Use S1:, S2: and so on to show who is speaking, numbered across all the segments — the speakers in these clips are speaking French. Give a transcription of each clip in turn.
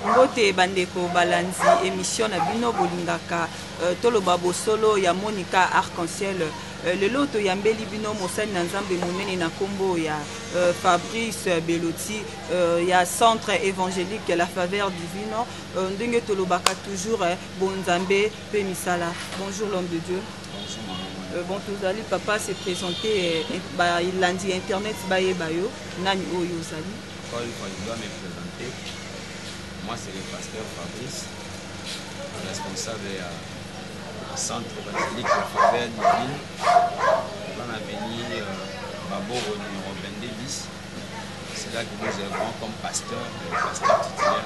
S1: Mbote bandeko balanzi émission na bino bolingaka toloba bosolo ya Monica Arc-en-Ciel lelo to yambeli bino mosali na nzambe monene na kombo ya Fabrice Beloti ya centre évangélique La Faveur Divine ndenge tolobaka toujours bonzambe pe misala. Bonjour l'homme de Dieu. Bon tozali papa se présenter il lundi internet baye bayo nani oyo zali.
S2: Quand il doit me présenter, moi c'est le pasteur Fabrice, responsable du centre évangélique La Faveur Divine, dans l'avenir Baboro numéro 22 bis. C'est là que nous œuvrons comme pasteur titulaire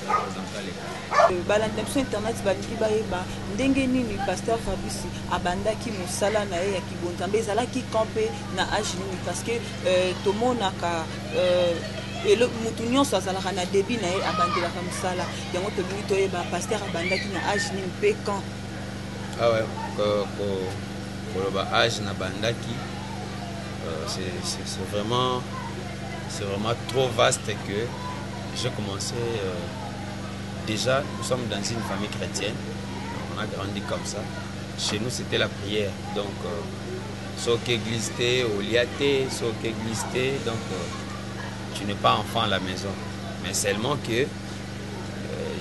S2: représentant l'école.
S1: Balandemso internet balingi bayeba ndenge nini pasteur Fabrice abandaki mosala na ye ya kibonzambe ezalaki campé na âge nini parce que tomonaka elo mutu nyonso azalaka na début na ye abandelaka mosala yango tolingi toyeba pasteur abandaki na âge nini mpe quand.
S2: Ah ouais, koloba âge na bandaki c'est vraiment trop vaste que j'ai commencé déjà, nous sommes dans une famille chrétienne, on a grandi comme ça. Chez nous c'était la prière, donc sauf église au liaté, sauf église donc tu n'es pas enfant à la maison. Mais seulement que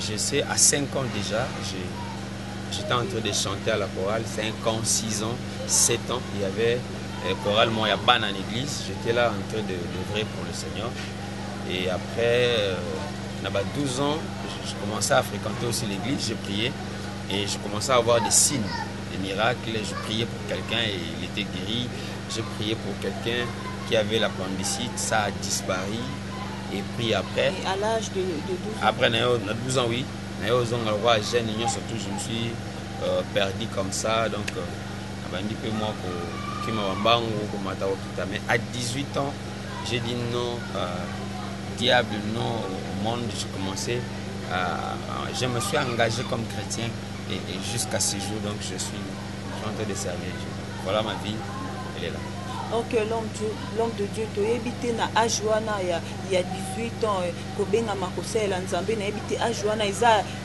S2: je sais à 5 ans déjà, j'étais en train de chanter à la chorale, 5 ans, 6 ans, 7 ans, il y avait chorale moi il y a ban en église, j'étais là en train d'œuvrer pour le Seigneur. Et après, à 12 ans, je commençais à fréquenter aussi l'église, je priais et je commençais à avoir des signes, des miracles. Je priais pour quelqu'un et il était guéri. Je priais pour quelqu'un qui avait l'appendicite, ça a disparu. Et puis après...
S1: Et à l'âge de 12 ans?
S2: Après, à 12 ans, oui. Surtout, je me suis perdu comme ça. Donc, mais à 18 ans, j'ai dit non, diable, non au monde. Je me suis engagé comme chrétien et jusqu'à ce jour, donc je suis en train de servir Dieu. Voilà ma vie, elle est là.
S1: Ok, l'homme de Dieu, tu as habité na Ajuana il y a 18 ans, Kobenga Makosé Lanzambe, na habité Ajuana,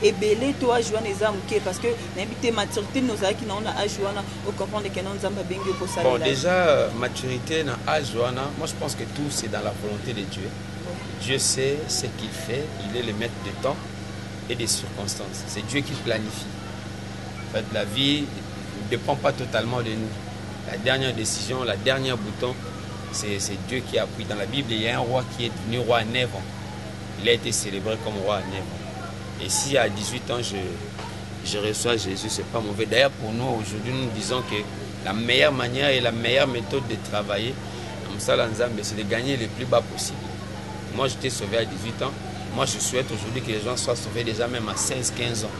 S1: et belé to Ajuana Zamke, parce que na habité maturité nos aki na on a Ajuana, au comprendre que non Zamba Bengue pour ça.
S2: Bon, déjà maturité na Ajuana, moi je pense que tout c'est dans la volonté de Dieu. Dieu sait ce qu'il fait, il est le maître des temps et des circonstances. C'est Dieu qui planifie. En fait, la vie ne dépend pas totalement de nous. La dernière décision, la dernière bouton, c'est Dieu qui a pris. Dans la Bible, il y a un roi qui est devenu roi à 9 ans. Il a été célébré comme roi à 9 ans. Et si à 18 ans, je reçois Jésus, ce n'est pas mauvais. D'ailleurs, pour nous, aujourd'hui, nous disons que la meilleure manière et la meilleure méthode de travailler, c'est de gagner le plus bas possible. Moi, j'étais sauvé à 18 ans. Moi, je souhaite aujourd'hui que les gens soient sauvés déjà même à 16-15 ans.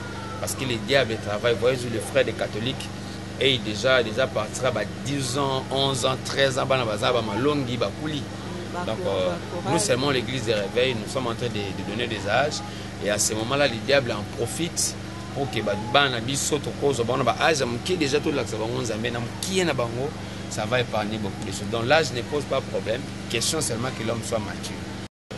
S2: Parce que les diables travaillent. Vous voyez, les frères des catholiques, et déjà partira à 10 ans, 11 ans, 13 ans, donc nous seulement l'église de réveil, nous sommes en train de donner des âges. Et à ce moment-là, les diables en profitent pour que ça va épargner beaucoup de choses. Donc l'âge ne pose pas de problème. Question seulement que l'homme soit mature.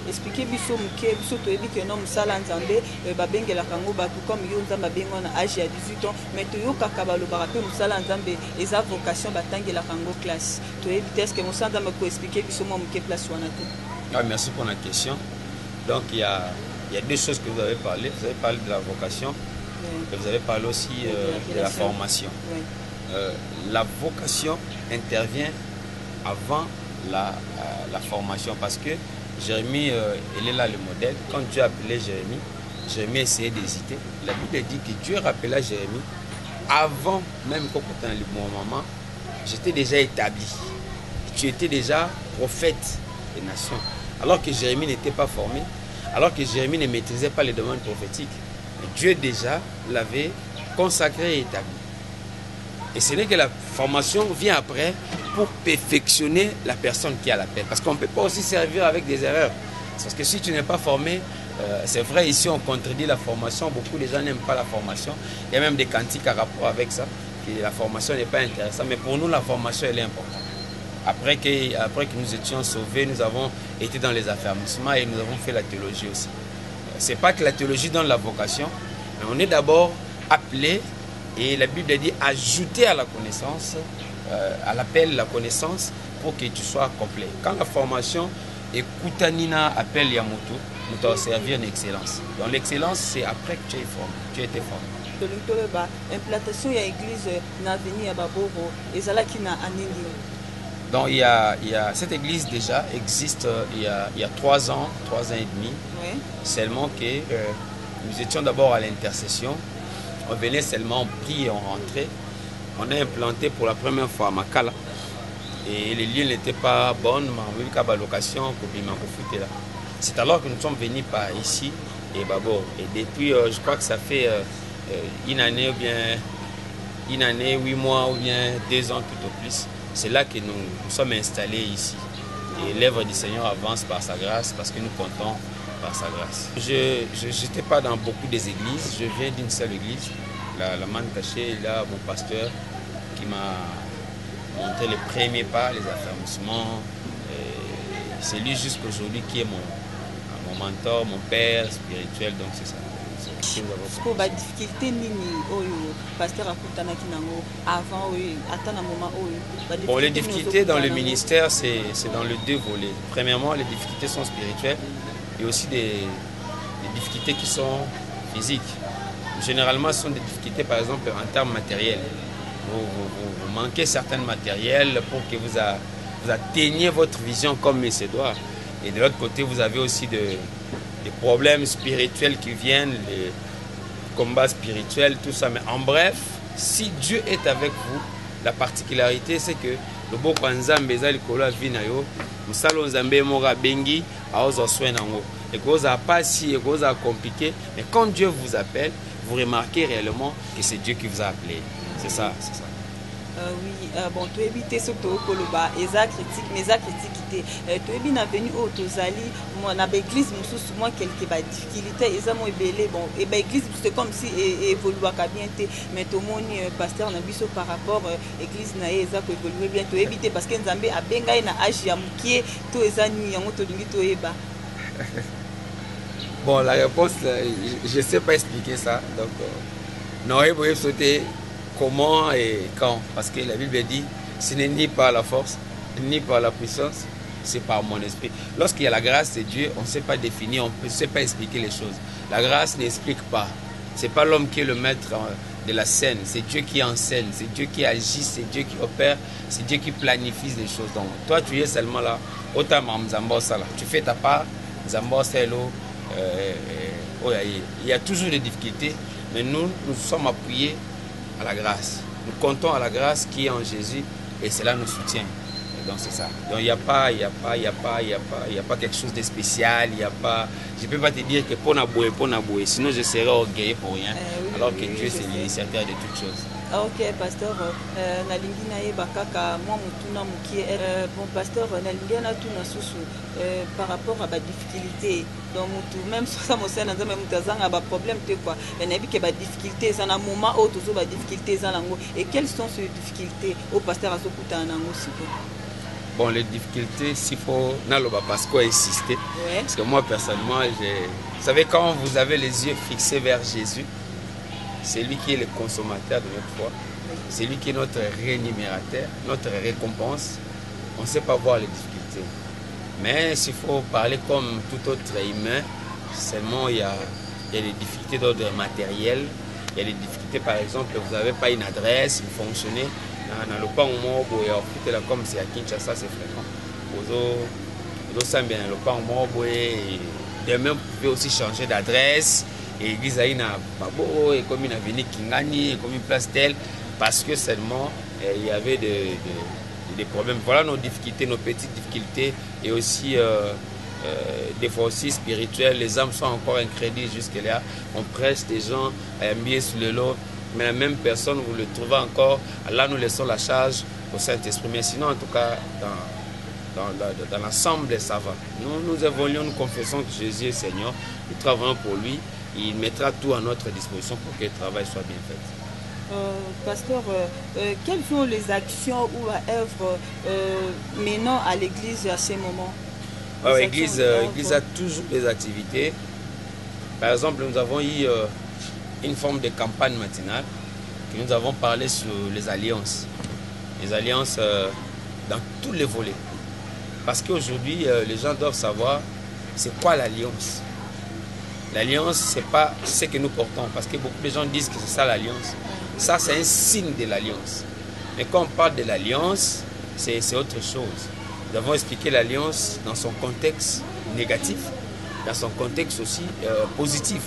S1: Expliquez biso muke biso to ebi que non musala nzambe babengela kango batu comme yo nzamba bengo na âge ya 18 ans mais to yo kaka balobaka pe musala nzambe eza vocation batangela kango classe to ebi est-ce que musala nzambe ko expliquer biso mo muke place wana te.
S2: Ah, merci pour la question. Donc il y a deux choses que vous avez parlé. Vous avez parlé de la vocation, oui. Et vous avez parlé aussi de la formation. Oui. La vocation intervient avant la formation parce que Jérémie, il est là le modèle. Quand Dieu a appelé Jérémie, Jérémie essayait d'hésiter. La Bible dit que Dieu rappela Jérémie avant même qu'on était dans le bon moment. J'étais déjà établi. Tu étais déjà prophète des nations. Alors que Jérémie n'était pas formé, alors que Jérémie ne maîtrisait pas les domaines prophétiques. Dieu déjà l'avait consacré et établi. Et ce n'est que la formation vient après pour perfectionner la personne qui a la paix. Parce qu'on ne peut pas aussi servir avec des erreurs. Parce que si tu n'es pas formé, c'est vrai, ici on contredit la formation. Beaucoup de gens n'aiment pas la formation. Il y a même des cantiques à rapport avec ça. Que la formation n'est pas intéressante. Mais pour nous, la formation, elle est importante. Après que nous étions sauvés, nous avons été dans les affermissements et nous avons fait la théologie aussi. c'est pas que la théologie donne la vocation, mais on est d'abord appelé, et la Bible dit ajouter à la connaissance, à l'appel la connaissance, pour que tu sois complet. Quand la formation est Kutanina appelle Yamoto, nous t'en servir en excellence. Donc l'excellence, c'est après que tu es formé, tu as été formé.
S1: Implantation de l'église na venu à Baboro et Zalaki na Anindi.
S2: Donc il y a cette église déjà existe il y a 3 ans, 3 ans et demi.
S1: Oui.
S2: Seulement que nous étions d'abord à l'intercession. On venait seulement, on prie et on rentrait. On a implanté pour la première fois à Makala. Et les lieux n'étaient pas bonnes, mais on a eu location. C'est alors que nous sommes venus par ici et Babor. Et depuis, je crois que ça fait une année ou bien 8 mois ou bien 2 ans tout au plus. C'est là que nous sommes installés ici. Et l'œuvre du Seigneur avance par sa grâce parce que nous comptons par sa grâce. Je n'étais pas dans beaucoup des églises, je viens d'une seule église, la manne cachée, là mon pasteur qui m'a montré les premiers pas, les affermissements. C'est lui jusqu'aujourd'hui qui est mon mentor, mon père spirituel, donc c'est ça.
S1: Pour la difficulté
S2: bon, les difficultés dans le ministère, c'est dans les 2 volets. Premièrement, les difficultés sont spirituelles et aussi des difficultés qui sont physiques. Généralement, ce sont des difficultés, par exemple, en termes matériels. Vous manquez certains matériels pour que vous atteigniez votre vision comme il se doit. Et de l'autre côté, vous avez aussi des problèmes spirituels qui viennent, les combats spirituels, tout ça. Mais en bref, si Dieu est avec vous, la particularité c'est que le beau Nzambe eza likolo vinayo, musalo Nzambe mora bengi aozo soin nango. Et que ça pas si et ça compliqué, mais quand Dieu vous appelle, vous remarquez réellement que c'est Dieu qui vous a appelé. C'est ça, c'est ça.
S1: Oui, bon, tu évites ce que tu as critique, mais ça critique. Tu es venu au Tozali, moi, dans l'église, moi, quelques difficultés, et ça m'a ébélé. Bon, et l'église, c'est comme si évolue bien, mais tout le monde, pasteur, n'a vu par rapport à l'église, n'a évolué bien, tu évites parce que Nzambe a benga na âge ya mukie, tu es ani, yango to dingi to eba.
S2: Bon, la réponse, je ne sais pas expliquer ça. Donc, non, il faut sauter. Comment et quand? Parce que la Bible dit, ce n'est ni par la force, ni par la puissance, c'est par mon esprit. Lorsqu'il y a la grâce de Dieu, on ne sait pas définir, on ne sait pas expliquer les choses. La grâce n'explique pas. Ce n'est pas l'homme qui est le maître de la scène, c'est Dieu qui enseigne, c'est Dieu qui agit, c'est Dieu qui opère, c'est Dieu qui planifie les choses. Donc toi, tu es seulement là, tu fais ta part, il y a toujours des difficultés, mais nous sommes appuyés à la grâce. Nous comptons à la grâce qui est en Jésus et cela nous soutient. Et donc c'est ça. Donc il n'y a pas quelque chose de spécial. Je ne peux pas te dire que pour naboué, sinon je serais orgueilleux pour rien. Oui, alors que Dieu c'est l'initiateur de toutes choses.
S1: Ok, pasteur, nalingi na ye bakaka moi mutuna mukie bon pasteur nalingi na tuna susu par rapport à ba difficulté donc mutu même ça mo sana nzambe mutazanga ba problème te quoi et nabi ke ba difficulté ça na moment auto zo ba difficulté za nango et quelles sont ces difficultés au pasteur azokuta nango siko.
S2: Bon, les difficultés, s'il faut naloba parce qu'on insister, ouais. Parce que moi personnellement, vous savez quand vous avez les yeux fixés vers Jésus, c'est lui qui est le consommateur de notre foi. C'est lui qui est notre rémunérateur, notre récompense. On ne sait pas voir les difficultés. Mais s'il faut parler comme tout autre humain, seulement il y a des difficultés d'ordre matériel. Il y a des difficultés, par exemple, vous n'avez pas une adresse, vous fonctionnez dans le pan au mort, comme c'est à Kinshasa, c'est fréquent. Demain, vous pouvez aussi changer d'adresse. Et l'église a une babo et comme une avenue Kingani et comme une place telle parce que seulement il y avait des problèmes. Voilà nos difficultés, nos petites difficultés et aussi des fois aussi spirituelles. Les âmes sont encore incrédules jusque-là. On presse des gens à embiller sur le lot, mais la même personne, vous le trouvez encore. Là, nous laissons la charge au Saint-Esprit. Mais sinon, en tout cas, dans l'ensemble, ça va. Nous évoluons, nous confessons que Jésus est Seigneur. Nous travaillons pour lui. Il mettra tout à notre disposition pour que le travail soit bien fait.
S1: Pasteur, quelles sont les actions ou œuvres menant à l'église à ces moments?
S2: L'église a toujours des activités. Par exemple, nous avons eu une forme de campagne matinale que nous avons parlé sur les alliances. Les alliances dans tous les volets. Parce qu'aujourd'hui, les gens doivent savoir c'est quoi l'alliance. L'alliance, ce n'est pas ce que nous portons. Parce que beaucoup de gens disent que c'est ça l'alliance. Ça, c'est un signe de l'alliance. Mais quand on parle de l'alliance, c'est autre chose. Nous avons expliqué l'alliance dans son contexte négatif, dans son contexte aussi positif.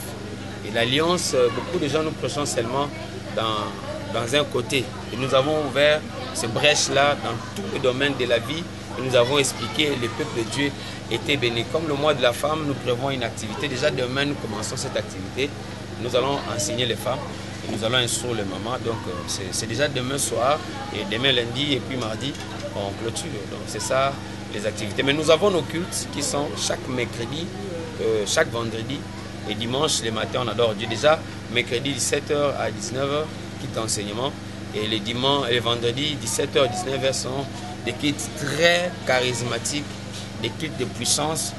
S2: Et l'alliance, beaucoup de gens nous prêchons seulement dans un côté. Et nous avons ouvert ces brèches-là dans tous les domaines de la vie. Et nous avons expliqué que le peuple de Dieu était béni. Comme le mois de la femme, nous prévoyons une activité. Déjà demain, nous commençons cette activité. Nous allons enseigner les femmes. Et nous allons instruire les mamans. Donc c'est déjà demain soir, et demain lundi, et puis mardi, on clôture. Donc c'est ça les activités. Mais nous avons nos cultes qui sont chaque mercredi, chaque vendredi et dimanche, les matins, on adore Dieu. Déjà, mercredi 17h à 19h, quitte enseignement. Et les dimanches et les vendredis, 17h à 19h sont des cultes très charismatiques, des cultes de puissance.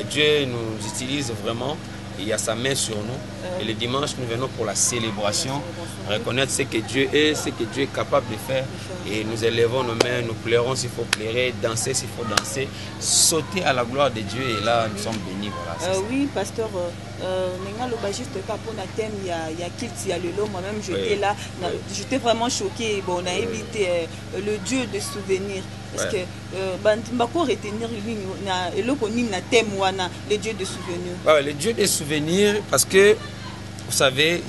S2: Dieu nous utilise vraiment. Il y a sa main sur nous. Et le dimanche, nous venons pour la célébration, reconnaître ce que Dieu est, ce que Dieu est capable de faire. Et nous élevons nos mains, nous pleurons s'il faut pleurer, danser s'il faut danser, sauter à la gloire de Dieu. Et là, nous sommes bénis. Voilà,
S1: oui, pasteur, juste pour le thème, il y a Kilti, il y a le lot. Moi-même, j'étais là, j'étais vraiment choquée. Bon, on a évité le Dieu de souvenirs. Parce que retenir le Dieu de souvenirs.
S2: Le Dieu des souvenirs, parce que vous savez,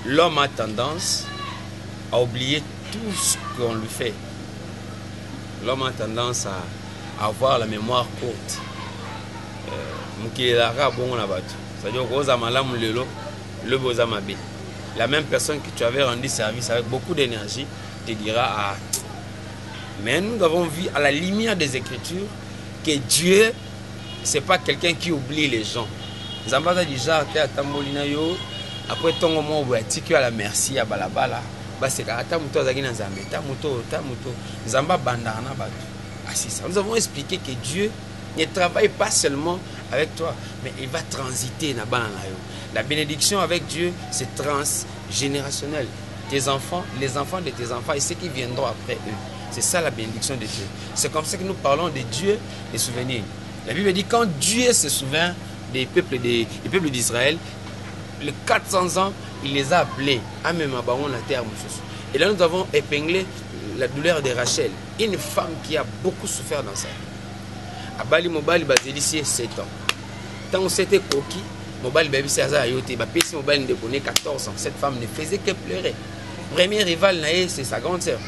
S2: l'homme a tendance à oublier tout ce qu'on lui fait. L'homme a tendance à avoir la mémoire courte. La même personne que tu avais rendu service avec beaucoup d'énergie te dira ah, mais nous avons vu à la lumière des Écritures que Dieu, ce n'est pas quelqu'un qui oublie les gens. Zambada déjà à Tambolina yo, après ton moment où tu as la merci à Balabala, c'est nous avons expliqué que Dieu ne travaille pas seulement avec toi, mais il va transiter. La bénédiction avec Dieu, c'est transgénérationnel. Tes enfants, les enfants de tes enfants et ceux qui viendront après eux. C'est ça la bénédiction de Dieu. C'est comme ça que nous parlons de Dieu des souvenirs. La Bible dit quand Dieu se souvient des peuples d'Israël, les 400 ans, il les a appelés à même à la terre. Et là, nous avons épinglé la douleur de Rachel, une femme qui a beaucoup souffert dans sa vie. Abali Mobali Bazelissi 7 ans. Tant que c'était coquille, Mobali Baby Saza Ayote, Bapesi Mobali Ndekone 14 ans. Cette femme ne faisait que pleurer. Premier rival, c'est sa grande sœur.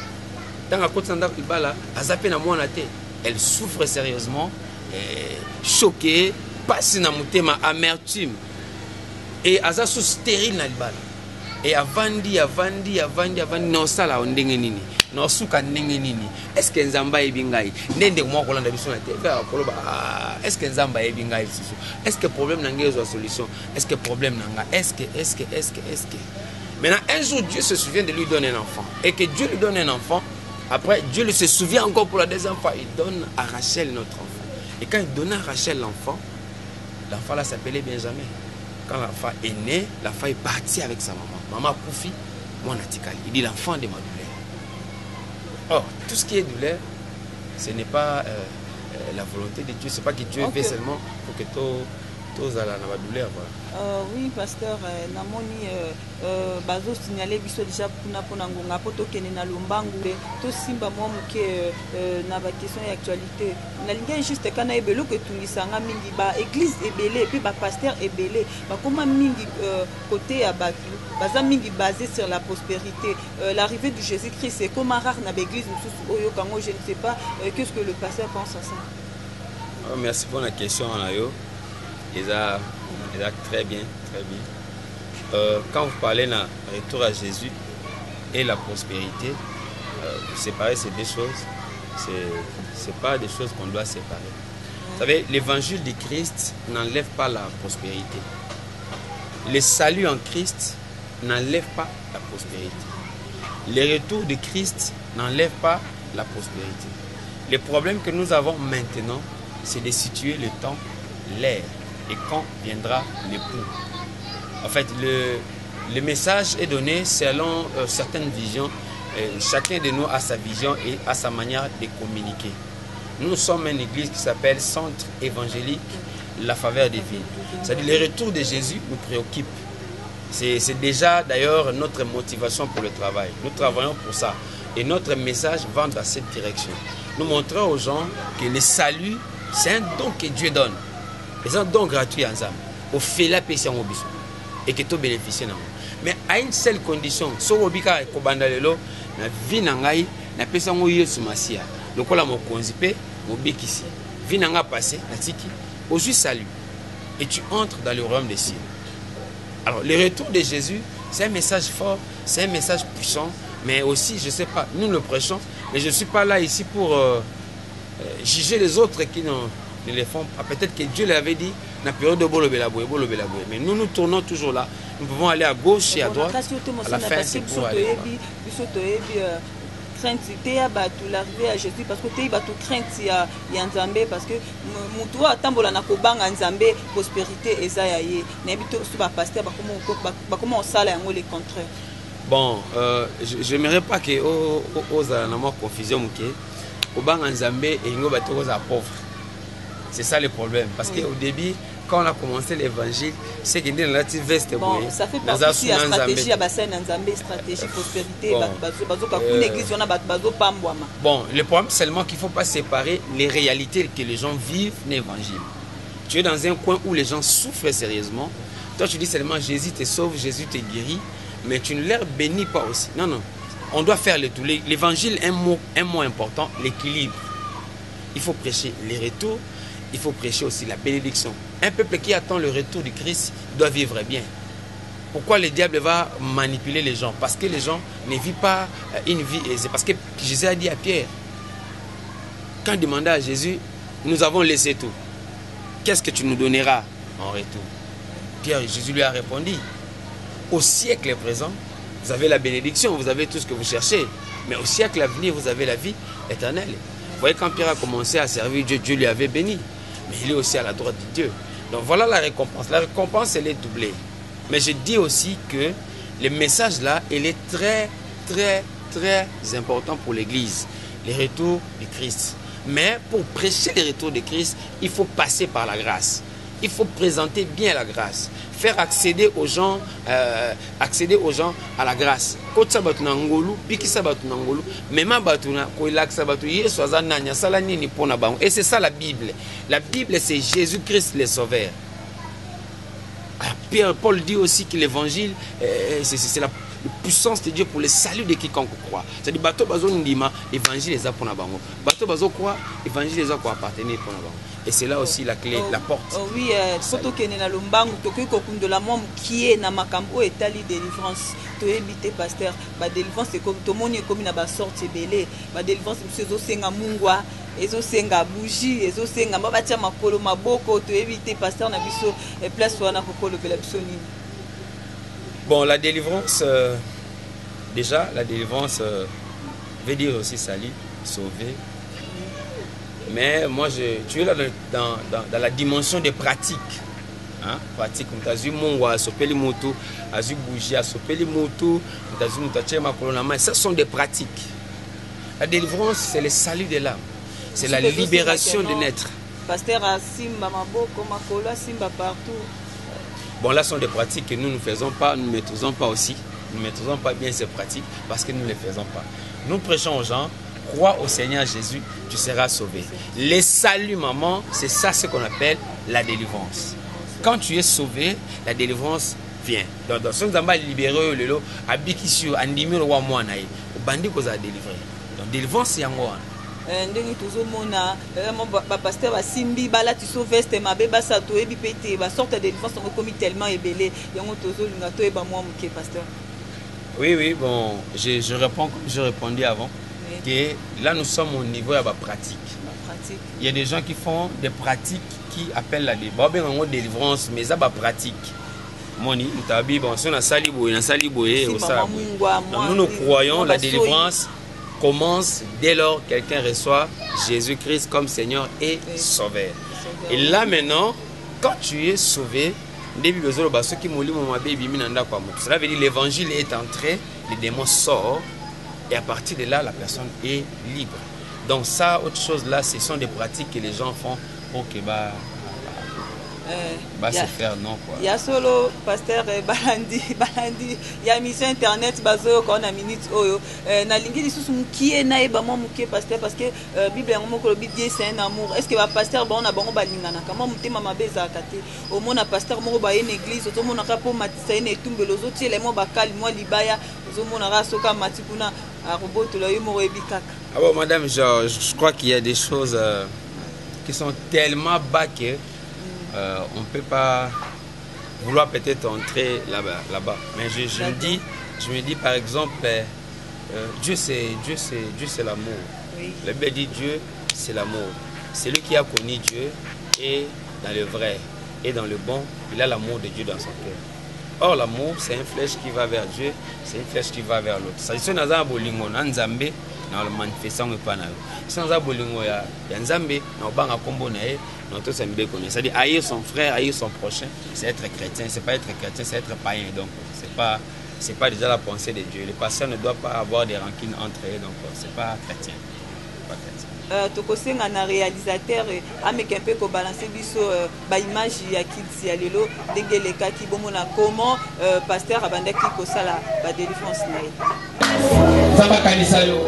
S2: Elle souffre sérieusement, choquée, passe na mutema amertume et aza sous stérile na libala et avandi non sala ndenge nini no suka ndenge nini est-ce que nzamba ebingai ndende mo ko landa biso na te va koloba est-ce que nzamba ebingai siso est-ce que problème na ngezo solution est-ce que problème nanga est-ce que maintenant un jour Dieu se souvient de lui donner un enfant et que Dieu lui donne un enfant. Après, Dieu se souvient encore pour la deuxième fois. Il donne à Rachel notre enfant. Et quand il donne à Rachel l'enfant là s'appelait Benjamin. Quand l'enfant est né, l'enfant est parti avec sa maman. Maman Koufi, moi Natikali. Il dit l'enfant de ma douleur. Or, tout ce qui est douleur, ce n'est pas la volonté de Dieu. Ce n'est pas que Dieu veut seulement pour que tous à la douleur. Voilà.
S1: Oui, pasteur, namoni bazo signaler biso déjà pona ngonga poto kene na lombangu to simba mo muke na ba question d'actualité. Na linga juste kana ebelo que tunisanga mingi ba église ebelé puis ba pasteur ebelé ba comment mingi côté ya ba baza mingi basé sur la prospérité. L'arrivée de Jésus-Christ c'est comme rare na ba église oyo kango je ne sais pas qu'est-ce que le pasteur pense à ça.
S2: Merci pour la question Anayo. Ils ont très bien. Quand vous parlez de retour à Jésus et la prospérité, séparer ces deux choses, c'est pas des choses qu'on doit séparer. Vous savez, l'évangile de Christ n'enlève pas la prospérité. Le salut en Christ n'enlève pas la prospérité. Le retour de Christ n'enlève pas la prospérité. Le problème que nous avons maintenant, c'est de situer le temps, l'ère. Et quand viendra l'époux. En fait, le message est donné selon certaines visions. Chacun de nous a sa vision et a sa manière de communiquer. Nous sommes une église qui s'appelle Centre évangélique La Faveur des Villes. C'est-à-dire le retour de Jésus nous préoccupe. C'est déjà d'ailleurs notre motivation pour le travail. Nous travaillons pour ça. Et notre message va dans cette direction. Nous montrons aux gens que le salut, c'est un don que Dieu donne. C'est un don gratuit ensemble. Au fait la paix au biso. Et que tu bénéficies. Mais à une seule condition. Si vous avez kobandalelo na vie nangai na pesa ngo Yesu Masia. Lokola mo konzipe mo bikisi. Vie nanga passé na tiki. Aujourd'hui salut. Et tu entres dans le royaume des cieux. Alors le retour de Jésus, c'est un message fort, c'est un message puissant, mais aussi, je ne sais pas, nous le prêchons, mais je ne suis pas là ici pour juger les autres qui ne le font pas. Peut-être que Dieu l'avait dit, dans la période de Bolobelaboué, mais nous tournons toujours là. Nous pouvons aller à gauche et à droite. À la fin, c'est pour aller.
S1: Crainte te batu l'arrivée à Jésus parce que te batu crainte ya Nzambe parce que mutu atambola na kobanga Nzambe prospérité eza ya ye na bito su ba pasteur ba comment on sala yango le contraire.
S2: Bon, je n'aimerais pas que aux na confusion muke kobanga Nzambe et ngo bato aux pauvres. C'est ça le problème parce que au début quand on a commencé l'évangile, c'est qu'il y a une relative veste.
S1: Bon, ça fait partie de la stratégie, stratégie prospérité.
S2: Bon, le problème seulement qu'il ne faut pas séparer les réalités que les gens vivent de l'évangile. Tu es dans un coin où les gens souffrent sérieusement. Toi, tu dis seulement Jésus te sauve, Jésus te guérit, mais tu ne leur bénis pas aussi. Non, non. On doit faire le tout. L'évangile, un mot important, l'équilibre. Il faut prêcher les retours. Il faut prêcher aussi la bénédiction. Un peuple qui attend le retour du Christ doit vivre bien. Pourquoi le diable va manipuler les gens? Parce que les gens ne vivent pas une vie aisée. Parce que Jésus a dit à Pierre, quand il demandait à Jésus, nous avons laissé tout. Qu'est-ce que tu nous donneras en retour? Pierre, Jésus lui a répondu, au siècle présent, vous avez la bénédiction, vous avez tout ce que vous cherchez. Mais au siècle à venir, vous avez la vie éternelle. Vous voyez, quand Pierre a commencé à servir Dieu, Dieu lui avait béni. Mais il est aussi à la droite de Dieu. Donc voilà la récompense. La récompense, elle est doublée. Mais je dis aussi que le message là, il est très, très, très important pour l'Église. Le retour du Christ. Mais pour prêcher le retour du Christ, il faut passer par la grâce. Il faut présenter bien la grâce. Faire accéder aux gens à la grâce. Et c'est ça la Bible. La Bible, c'est Jésus-Christ le Sauveur. Paul dit aussi que l'évangile, c'est la puissance de Dieu pour le salut de quiconque croit. C'est-à-dire, l'évangile est pour nous. L'évangile est pour appartenir pour nous. Et c'est là aussi la clé, la porte.
S1: Oui, surtout que nous avons de la mort qui est dans ma campo et tali délivrance. Tu es habité pasteur. La délivrance c'est comme tout le monde est comme une sorte belé. La délivrance c'est aussi mungwa, ezo senga bougie, ezo senga mabatia makolo maboko. Tu es habité pasteur na biso et place wana kokolo bela biso nini.
S2: Bon, la délivrance, déjà, la délivrance veut dire aussi salut, sauver. Mais moi, tu es là dans la dimension des pratiques. Hein? Pratique, tu as vu mon sopeli moto, tu as vu bougie, sopeli moto, tu as vu ma colonne. Ce sont des pratiques. La délivrance, c'est le salut de l'âme. C'est la libération de naître.
S1: Pasteur a simba maboko, makolo, simba partout.
S2: Bon, là, ce sont des pratiques que nous ne faisons pas, nous ne maîtrisons pas aussi. Nous ne maîtrisons pas bien ces pratiques parce que nous ne les faisons pas. Nous prêchons aux gens, crois au Seigneur Jésus, tu seras sauvé. Les saluts, maman, c'est ça ce qu'on appelle la délivrance. Quand tu es sauvé, la délivrance vient. Donc, si nous avons libéré le lot, à Bikisio, à Ndimiro, ou à Moanaï, au bandit qu'on a délivré. Donc, délivrance, c'est en moi.
S1: Ndenge tozomona pasteur basimbi balati so veste mabe basato ebi pete ba sorte de délivrance on commis tellement ébélé yango tozolinga to eba moi muke pasteur.
S2: Oui, bon, je réponds comme je répondais avant. Oui. Que là nous sommes au niveau de la pratique. Il y a des gens qui font des pratiques qui appellent la délivrance, mais ça va pratique. Moni, bon, si on a saliboé, nous croyons la délivrance commence dès lors quelqu'un reçoit Jésus-Christ comme Seigneur et Sauveur. Et là maintenant, quand tu es sauvé, Cela veut dire l'évangile est entré, les démons sortent, et à partir de là, la personne est libre. Donc ça, autre chose là, ce sont des pratiques que les gens font pour que se faire non quoi.
S1: Il y a solo pasteur balandi il y a mission internet bazo ko na minute oyo na lingi lisusu mukie na eba mo mukie pasteur parce que bible yango moko lobi Dieu c'est un amour. Est-ce que ba pasteur ba na bango balingana kama mutema mabeza kate au mona pasteur moko ba une église au mona ka po matisa ine tumbelo zo tiele mo bakali mo libaya zo mona ra soka matikuna a robot lo yo mo ebikaka.
S2: Ah bon madame, je crois qu'il y a des choses qui sont tellement bas que on ne peut pas vouloir peut-être entrer là-bas. Mais je me dis par exemple, Dieu c'est l'amour. Oui. La Bible dit Dieu c'est l'amour. Celui qui a connu Dieu est dans le vrai et dans le bon, il a l'amour de Dieu dans son cœur. Or l'amour c'est une flèche qui va vers Dieu, c'est une flèche qui va vers l'autre. C'est dans un bolingo, dans Nzambe, dans le manifestant pas na. C'est dans un bolingo ya Nzambe, na banga kombo na e. C'est-à-dire haïr son frère, haïr son prochain, c'est être chrétien. C'est pas être chrétien, c'est être païen. Donc c'est pas déjà la pensée de Dieu. Le pasteur ne doit pas avoir des rancines entre eux, donc c'est pas chrétien.
S1: Tokosenga na réalisateur ameka un peu ko balancer biso ba image ya kids ya lelo dengeleka ki bomona comment pasteur abandaki ko sala ba délivrance na ye.
S3: Samba kanisa yo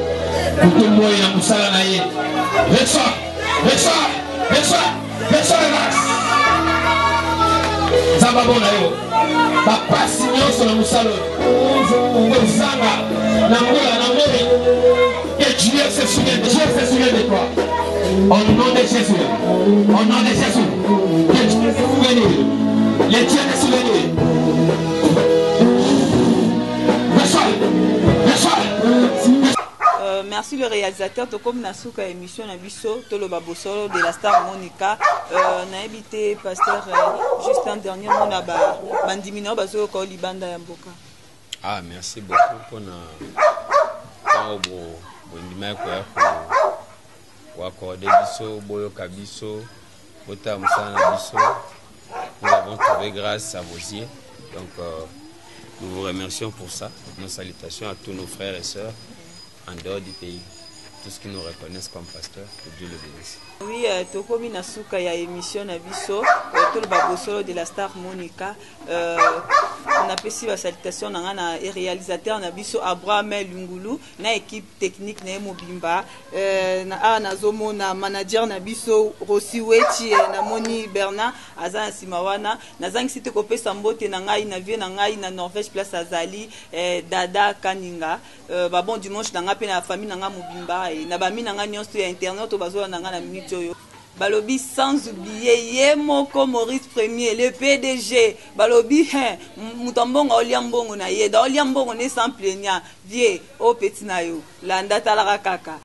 S3: kutumbo ya musala na ye. Reçois relax. Samba bona yo. Papa signon sur le musalo. Samba na mori. Que Dieu se souvient de toi. Au nom de Jésus. Au nom de Jésus. Que Dieu se souvienne. Les dieux se souviennent.
S1: Merci le réalisateur. Comme Nasuka émission na biso Tolo Babosolo de la star Monica na habité pasteur juste un dernier mot na ba bandimino bazo ko libanda ya mboka.
S2: Ah merci beaucoup pour na bondima ko accorder biso boyo kabiso bota musana biso. Nous avons trouvé grâce à vos yeux. Donc nous vous remercions pour ça. Nos salutations à tous nos frères et sœurs en dehors du pays, tout ce qui nous reconnaissent comme pasteurs, que Dieu le bénisse.
S1: Oui, Tokomi Nasuka ya émission na biso, Tolo Babosolo de la star Monica. On a fait la salutation na réalisateur na biso Abraham Lungulu, na équipe technique na Mobimba, na zomo na manager na biso Rossi Wechi na Moni Bernard, Azan Simawana, na zangi site kopé sambote na ngai na vie na ngai na Norvège place Azali, Dada Kaninga, bon dimanche na nga pe na famille na nga Mobimba et na bami na nga nyonso ya internet obazo na nga na minute. Balobi sans oublier Yemoko Maurice Premier, le PDG. Balobi Mutambonga Oliambongo na ye, da Oliambongo ne sans plaignant. Vie au petit na yo, landa talara kaka.